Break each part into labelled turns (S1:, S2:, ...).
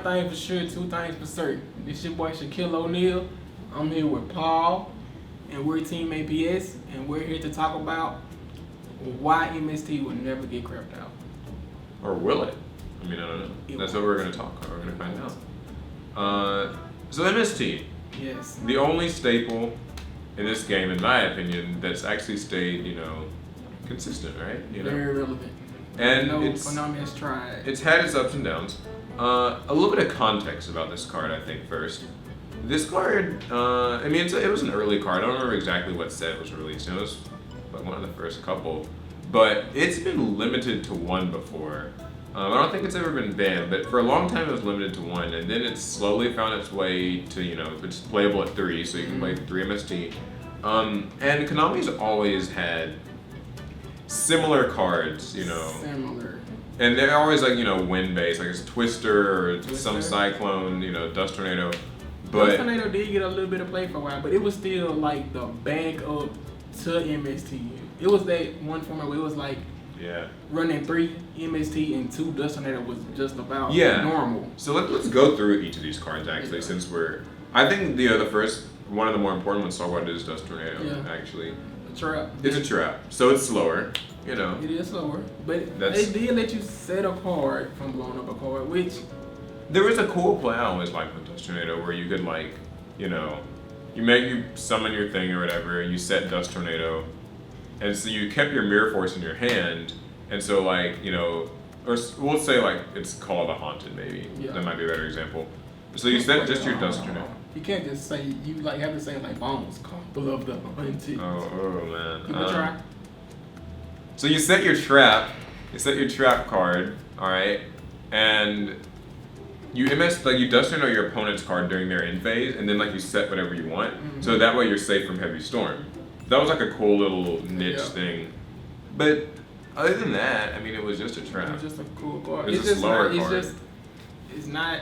S1: one thing for sure, two things for certain. This your boy Shaquille O'Neal. I'm here with Paul, and we're Team APS, and we're here to talk about why MST will never get crapped out.
S2: Or will it? I mean, I don't know. That's what we're going to talk about. We're going to find out. So MST.
S1: Yes.
S2: The only staple in this game, in my opinion, that's actually stayed, consistent, right?
S1: Very relevant.
S2: And
S1: Konami has tried.
S2: It's had its ups and downs. A little bit of context about this card, I think, first. This card, it was an early card. I don't remember exactly what set it was released. It was like one of the first couple. But it's been limited to one before. I don't think it's ever been banned, but for a long time it was limited to one, and then it slowly found its way to, it's playable at 3, so you can play 3 MST. And Konami's always had similar cards,
S1: Similar.
S2: And they're always like, wind-based, like it's Twister or some Cyclone, Dust Tornado. But
S1: Dust Tornado did get a little bit of play for a while, but it was still like the back up to MST. It was that one format where it was like running 3 MST and 2 Dust Tornado was just about normal.
S2: So let's go through each of these cards actually, since I think the first one of the more important ones to talk about is Dust Tornado actually.
S1: Trap.
S2: It's a trap, so it's slower.
S1: It is slower, but they did let you set a card from blowing up a card, which
S2: there was a cool play I always liked with Dust Tornado where you could you summon your thing or whatever, you set Dust Tornado, and so you kept your Mirror Force in your hand, and so or we'll say it's called a Haunted maybe. That might be a better example. So you set just your Dust Tornado.
S1: You can't just say you have to say Bones below the until.
S2: Oh man.
S1: Give it a try.
S2: So you set your trap. You set your trap card. All right, and you you Dust Tornado your opponent's card during their end phase, and then you set whatever you want. Mm-hmm. So that way you're safe from Heavy Storm. That was a cool little niche thing. But other than that, it was just a trap.
S1: It was just a cool card.
S2: It's a slower card.
S1: It's not.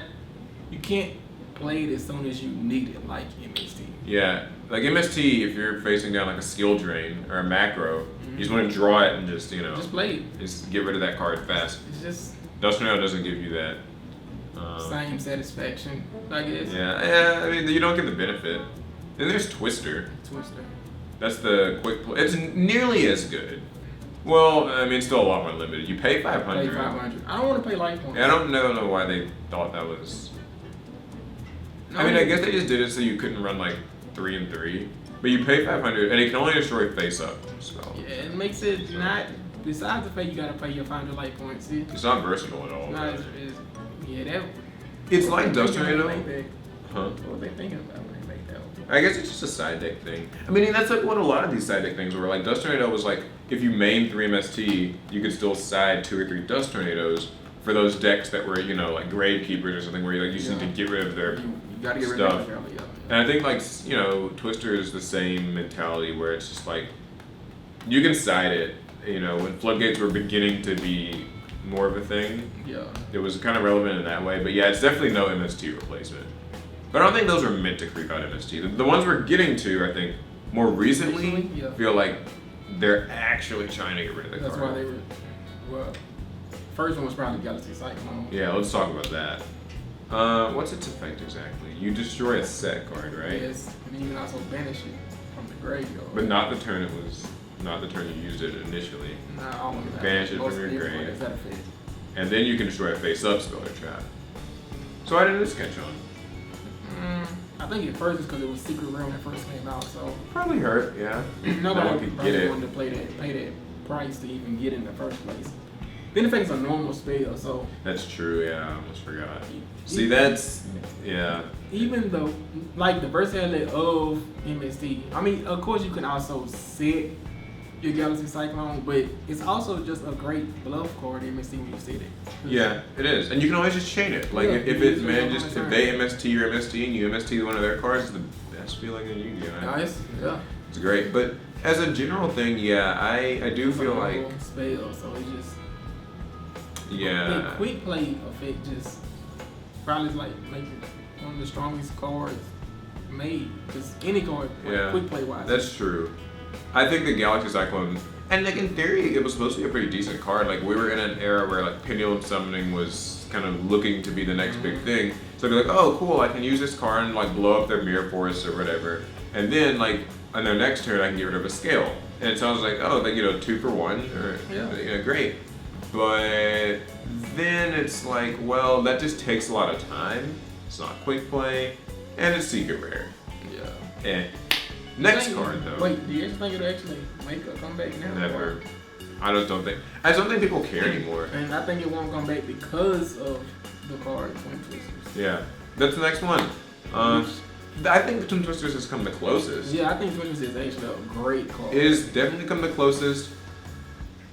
S1: You can't play it as soon as you need it, like MST.
S2: Yeah, like MST, if you're facing down a skill drain or a macro, you just want to draw it and just
S1: just play it.
S2: Just get rid of that card fast.
S1: It's just
S2: Dust Tornado doesn't give you that
S1: same satisfaction, I guess.
S2: Yeah. You don't get the benefit. Then there's Twister. That's the quick play. It's nearly as good. Well, it's still a lot more limited. You pay $500.
S1: I don't want to pay life points.
S2: Yeah, I don't know why they thought that was. No, I guess they just did it so you couldn't run 3 and 3. But you pay $500, and it can only destroy face-up spells.
S1: Yeah, it makes it not. Besides the fact you gotta pay your 500 life points.
S2: It's not versatile at all.
S1: It's
S2: like Dust Tornado.
S1: Huh? What were they thinking about when they made that one?
S2: I guess it's just a side deck thing. That's what a lot of these side deck things were. Dust Tornado was if you main 3 MST, you could still side 2 or 3 Dust Tornadoes for those decks that were, Grave Keepers or something where you just need to get rid of their
S1: you gotta get
S2: stuff.
S1: Rid of it.
S2: And I think Twister is the same mentality where it's just you can side it. When floodgates were beginning to be more of a thing, it was kind of relevant in that way. But yeah, it's definitely no MST replacement. But I don't think those were meant to creep out MST. The ones we're getting to, I think, more recently feel like they're actually trying to get rid of the card.
S1: That's why they were. Well, first one was probably Galaxy Cyclone.
S2: Yeah, let's talk about that. What's its effect exactly? You destroy a set card, right?
S1: Yes, and you can also banish it from the graveyard.
S2: But not the turn you used it initially.
S1: Not all of that.
S2: Banish it from your grave. And then you can destroy a face-up spell or trap. So why didn't this catch on?
S1: I think at first it's because it was Secret Realm when it first came out, so
S2: probably hurt, yeah.
S1: Nobody could get it. Wanted to pay that price to even get it in the first place. Then the fact it's a normal spell, so
S2: that's true. Yeah, I almost forgot. See, that's
S1: Even though, the versatility of MST, of course you can also set your Galaxy Cyclone, but it's also just a great bluff card MST when you set it.
S2: Yeah, it is, and you can always just chain it. If it manages, if they MST your MST and you MST one of their cards, it's the best feeling in Yu-Gi-Oh.
S1: Nice, yeah.
S2: It's great, but as a general thing, I do feel like
S1: spell, so it just
S2: the
S1: quick play effect just probably make it one of the strongest cards made. Because any card, quick play wise.
S2: That's true. I think the Galaxy Cyclone And like in theory, it was supposed to be a pretty decent card. Like we were in an era where like pendulum summoning was kind of looking to be the next big thing. So they're like, oh cool, I can use this card and like blow up their mirror force or whatever. And then like on their next turn, I can get rid of a scale. And it sounds like, oh, like, 2 for 1, or great. But then it's like, well, that just takes a lot of time. It's not quick play, and it's secret rare. Yeah. Next card though.
S1: Wait, do you think it'll actually make a comeback now?
S2: Never. I just don't think people care anymore.
S1: And I think it won't come back because of the card Twin Twisters.
S2: Yeah. That's the next one. I think the Twin Twisters has come the closest.
S1: Yeah, I think Twin Twisters is actually a great card.
S2: It has definitely come the closest.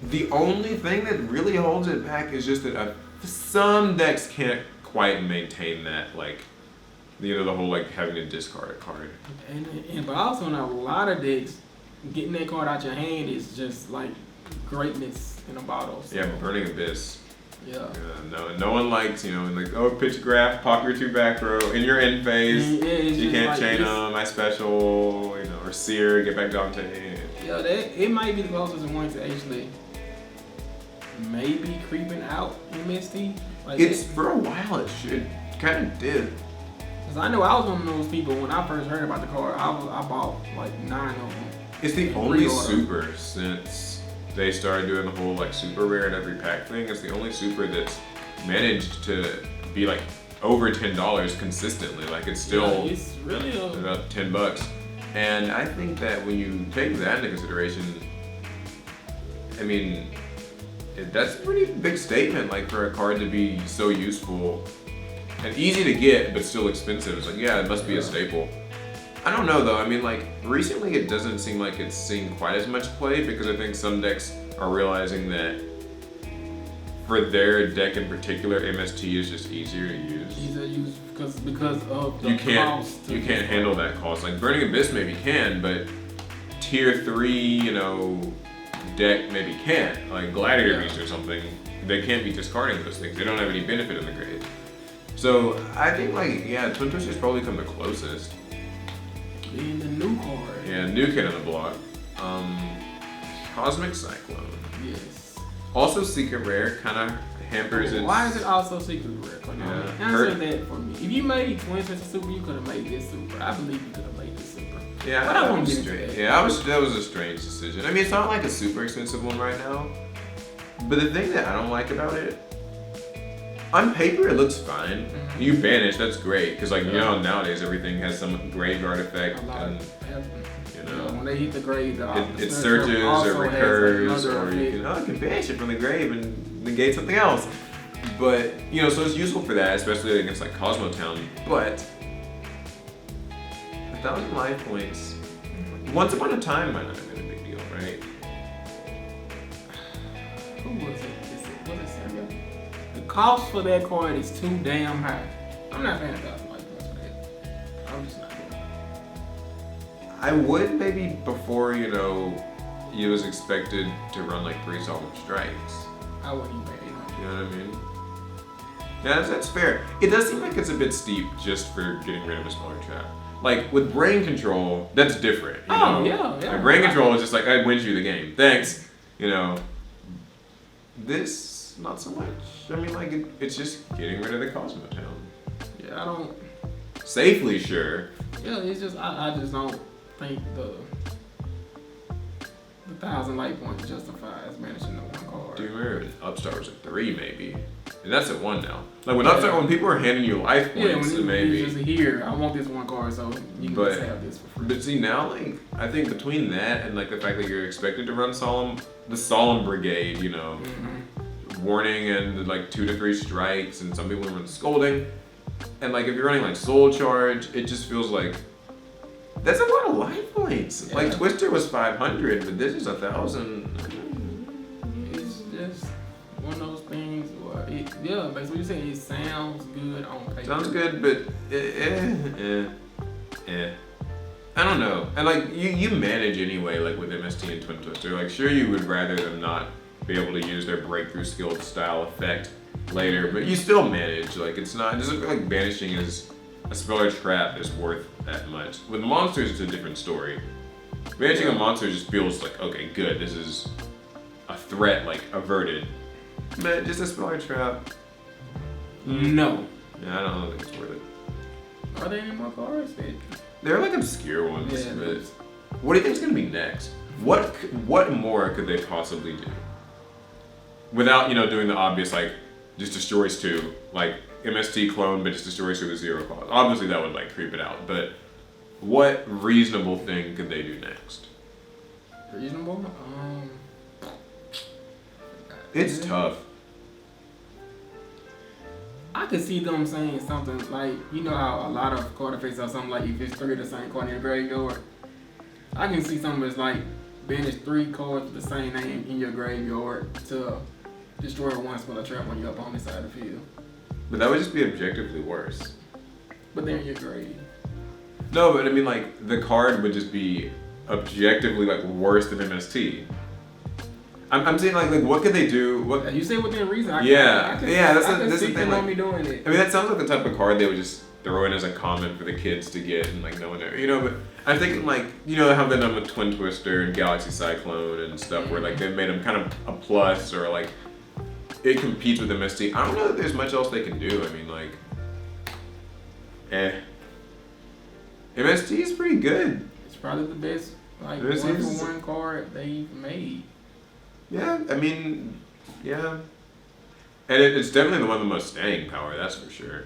S2: The only thing that really holds it back is just that some decks can't quite maintain that, like, the whole like having to discard a card.
S1: But also in a lot of decks, getting that card out your hand is just like greatness in a bottle. So.
S2: Yeah, Burning Abyss.
S1: Yeah.
S2: No one likes, like, oh, pitch graph, pop your 2 back row, in your end phase, you can't like chain them, I special, or sear, get back Dante.
S1: Yeah, it might be the closest one to actually maybe creeping out MST. Like
S2: for a while it kind of did.
S1: Cause I know I was one of those people when I first heard about the card, I bought like 9 of them.
S2: It's the only super since they started doing the whole like super rare in every pack thing. It's the only super that's managed to be like over $10 consistently. Like it's still
S1: it's really
S2: about $10. And I think that when you take that into consideration, I mean, that's a pretty big statement, like for a card to be so useful and easy to get but still expensive. It's like, yeah, it must be a staple. I don't know though, I mean, like recently it doesn't seem like it's seen quite as much play because I think some decks are realizing that for their deck in particular, MST is just easier to use.
S1: Easier to use because of the cost.
S2: You can't handle that cost. Like Burning Abyss maybe can, but tier 3, deck maybe can't. Like Gladiator Beast or something, they can't be discarding those things. They don't have any benefit in the grade. So I think Twin Twisters probably come the closest.
S1: Being the new card.
S2: Yeah, new kid on the block. Cosmic Cyclone.
S1: Yes.
S2: Also secret rare, kind of hampers it.
S1: Why is it also secret rare?
S2: Yeah.
S1: Answer that for me. If you made Twin Twisters super, you could have made this super. I believe you could have made this super.
S2: Yeah,
S1: but I won't get into that.
S2: Yeah, that was a strange decision. I mean, it's not like a super expensive one right now. But the thing that I don't like about it, on paper it looks fine. Mm-hmm. You banish, that's great, because nowadays everything has some graveyard effect, and
S1: when they hit the grave,
S2: it searches or recurs, or you can banish it from the grave and negate something else. But so it's useful for that, especially against like Cosmotown. But 1,000 life points, once upon a time, might not have been a big deal, right?
S1: Who was it? Was it Samuel? The cost for that card is too damn high. I'm not paying 1,000 life points for that. I'm just not doing it.
S2: I would maybe before, you was expected to run like 3 solemn strikes.
S1: I wouldn't even pay 800.
S2: You know what I mean? Yeah, that's fair. It does seem like it's a bit steep just for getting rid of a smaller trap. Like with brain control, that's different.
S1: Yeah.
S2: Like, brain control is just like, I wins you the game. Thanks. This, not so much. I mean, like, it's just getting rid of the Cosmotown.
S1: Yeah, I don't.
S2: Safely, sure.
S1: Yeah, it's just, I just don't think the 1,000 life points justifies managing the one card.
S2: Do you remember Upstart was at 3 maybe? And that's at 1 now. Like when Upstart, when people are handing you life points,
S1: when
S2: maybe.
S1: Just here, I want this one card, so you can just have this for free.
S2: But see now, like I think between that and like the fact that you're expected to run the Solemn Brigade, warning and like 2 to 3 strikes, and some people run Scolding, and like if you're running like Soul Charge, it just feels like that's a lot of life points. Yeah. Like Twister was 500, but this is 1,000.
S1: It's just one of those things. Basically what you're saying, it sounds good on paper.
S2: Sounds good, but I don't know. And like you manage anyway, like with MST and Twin Twister. Like sure you would rather them not be able to use their breakthrough skill style effect later, but you still manage. Like it doesn't feel like banishing is a spell or trap is worth that much. With monsters, it's a different story. Banishing a monster just feels like, okay, good, this is a threat, like, averted. But just a smaller trap.
S1: No.
S2: Yeah, I don't think it's worth it.
S1: Are there any more cards?
S2: They're like obscure ones,
S1: Yeah,
S2: but what do you think is going to be next? What more could they possibly do? Without, doing the obvious, like, just destroys 2, like, MST clone, but just destroys 2 with 0 cost. Obviously, that would, like, creep it out, but what reasonable thing could they do next?
S1: Reasonable?
S2: It's tough.
S1: I could see them saying something like, you know how a lot of card effects are something like if it's 3 of the same card in your graveyard. I can see something that's like banish 3 cards with the same name in your graveyard to destroy one spell or trap on your opponent's side of the field.
S2: But that would just be objectively worse.
S1: But they're in your grave.
S2: No, but I mean, like, the card would just be objectively, like, worse than MST. I'm saying, like, what could they do? What
S1: You say within reason.
S2: That's the thing. Like,
S1: me doing it.
S2: I mean, that sounds like the type of card they would just throw in as a comment for the kids to get, and like no one ever, But I'm thinking, like, how they've done with Twin Twister and Galaxy Cyclone and stuff, where like they've made them kind of a plus, or like it competes with MST. I don't know that there's much else they can do. I mean, like, MST is pretty good.
S1: It's probably the best, like,
S2: MST
S1: 1-for-1 card they've made.
S2: Yeah, I mean, yeah. And it's definitely the one with the most staying power, that's for sure.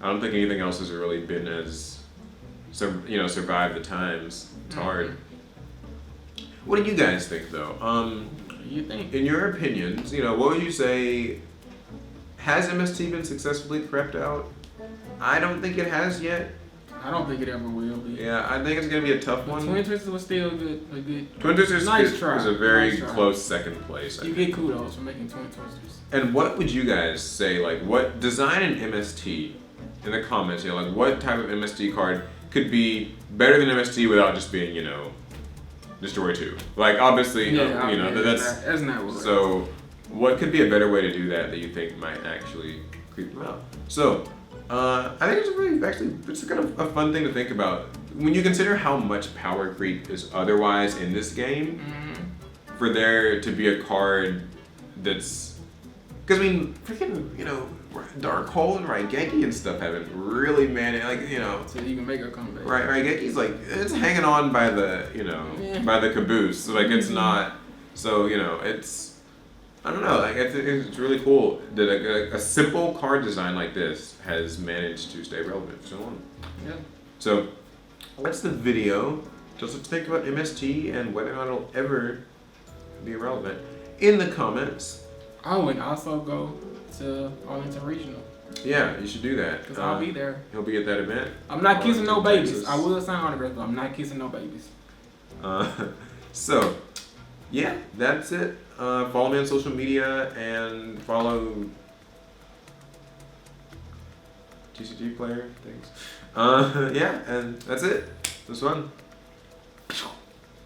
S2: I don't think anything else has really been as, survived the times. It's hard. What do you guys think, though?
S1: You think?
S2: In your opinions, what would you say, has MST been successfully prepped out? I don't think it has yet.
S1: I don't think it ever will be.
S2: Yeah, I think it's going to be a tough one.
S1: Twin Twister was still a good.
S2: Twin Twister
S1: nice try.
S2: was a very close second place.
S1: You get kudos for making Twin Twisters.
S2: And what would you guys say, like, what design an MST in the comments, like, what type of MST card could be better than MST without just being, Destroy 2? Like, obviously,
S1: that's not what.
S2: So, what could be a better way to do that you think might actually creep them out? So, I think it's kind of a fun thing to think about. When you consider how much power creep is otherwise in this game, for there to be a card that's... Because, I mean, freaking, Dark Hole and Raigeki and stuff haven't really managed,
S1: So you can make a comeback.
S2: Right, Raigeki's, like, it's hanging on by the, by the caboose. So, like, it's not... So, it's... I don't know, like, it's really cool that a simple card design like this has managed to stay relevant for so long.
S1: Yeah.
S2: So, that's the video. Just let's think about MST and whether or not it'll ever be relevant in the comments.
S1: Oh, and also go to Arlington Regional.
S2: Yeah, you should do that.
S1: Because I'll be there.
S2: He'll be at that event.
S1: I'm not kissing no babies. I will sign autographs, but I'm not kissing no babies.
S2: So, yeah, that's it. Follow me on social media and follow TCGplayer. Thanks. Yeah, and that's it. It was fun.